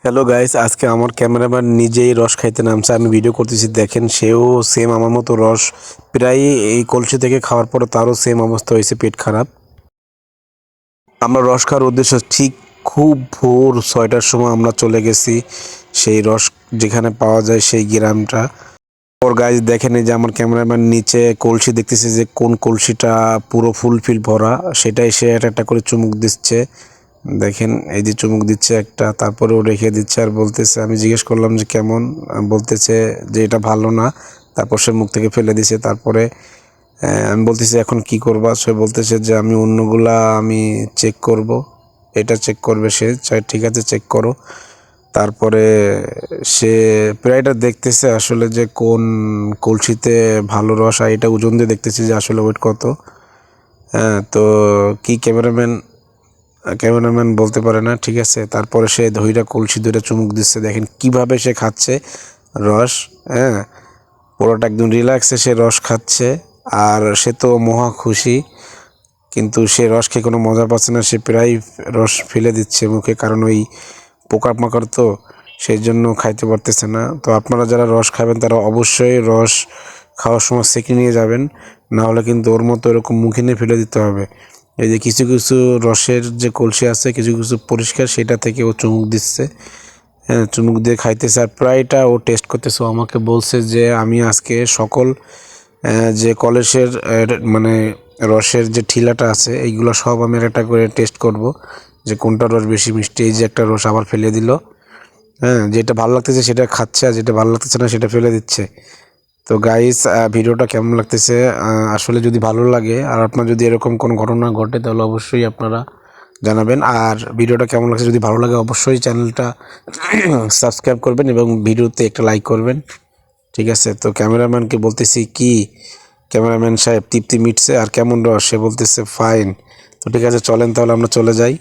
Hello guys, আজকে আমার cameraman নিজেই রস খাইতে নামছে। আমি ভিডিও করতেছি, দেখেন সেও সেম আমার মতো রস প্রায় এই কলসি থেকে খাওয়ার পরে তারও সেম অবস্থা হয়েছে, পেট খারাপ। আমরা রস খাওয়ার উদ্দেশ্য ঠিক খুব ভোর 6টার সময় আমরা চলে গেছি সেই রস যেখানে পাওয়া যায় সেই গ্রামটা। ওর গাইস দেখেন, এই যে আমার ক্যামেরাম্যান নিচে কলসি দেখতেছে যে কোন কলসিটা পুরো ফুলফিল ভরা, সেটাই সে একটা করে চুমুক দিচ্ছে। দেখেন এই যে চুমুক দিচ্ছে একটা, তারপরেও রেখে দিচ্ছে আর বলতেছে, আমি জিজ্ঞেস করলাম যে কেমন, বলতেছে যে এটা ভালো না। তারপর সে মুখ থেকে ফেলে দিছে। তারপরে আমি বলতেছি এখন কি করবা, সে বলতেছে যে আমি অন্যগুলা আমি চেক করব, এটা চেক করবে সে। চাই ঠিক আছে, চেক করো। তারপরে সে প্রায়টা দেখতেছে আসলে যে কোন কলসিতে ভালো রস, আর এটা ওজন দিয়ে দেখতেছে যে আসলে ওয়েট কত। হ্যাঁ, তো কি ক্যামেরাম্যান বলতে পারে না, ঠিক আছে। তারপরে সে ধইরা কলসি ধরে চুমুক দিচ্ছে, দেখেন কিভাবে সে খাচ্ছে রস। হ্যাঁ, পুরোটা একদম রিল্যাক্সে সে রস খাচ্ছে, আর সে তো মহা খুশি। কিন্তু সে রস খেয়ে কোনো মজা পাচ্ছে না, সে প্রায় রস ফেলে দিচ্ছে মুখে, কারণ ওই পোকামাকড় তো, সেই জন্য খাইতে পারতেছে না। তো আপনারা যারা রস খাবেন তারা অবশ্যই রস খাওয়ার সময় সেঁকে নিয়ে যাবেন, না হলে কিন্তু ওর মতো এরকম মুখে নিয়ে ফেলে দিতে হবে। এই যে কিছু কিছু রসের যে কলসি আছে, কিছু কিছু পরিষ্কার, সেটা থেকে ও চুমুক দিচ্ছে। হ্যাঁ, চুমুক দিয়ে খাইতেছে আর প্রায়টা ও টেস্ট করতেছে। ও আমাকে বলছে যে আমি আজকে সকল যে কলেজের মানে রসের যে ঠিলাটা আছে এইগুলো সব আমি একটা করে টেস্ট করব, যে কোনটা রস বেশি মিষ্টি। এই যে একটা রস আবার ফেলে দিল। হ্যাঁ, যেটা ভালো লাগতেছে সেটা খাচ্ছে, আর যেটা ভালো লাগতেছে না সেটা ফেলে দিচ্ছে। তো গাইস, ভিডিওটা কেমন লাগতেছে, আসলে যদি ভালো লাগে আর আপনার যদি এরকম কোনো ঘটনা ঘটে তাহলে অবশ্যই আপনারা জানাবেন। আর ভিডিওটা কেমন লাগছে যদি ভালো লাগে অবশ্যই চ্যানেলটা সাবস্ক্রাইব করবেন এবং ভিডিওতে একটা লাইক করবেন, ঠিক আছে। তো ক্যামেরাম্যানকে বলতেছি, কি ক্যামেরাম্যান সাহেব তৃপ্তি মিটছে আর কেমন রস, সে বলতেছে ফাইন। তো ঠিক আছে, চলেন তাহলে আমরা চলে যাই।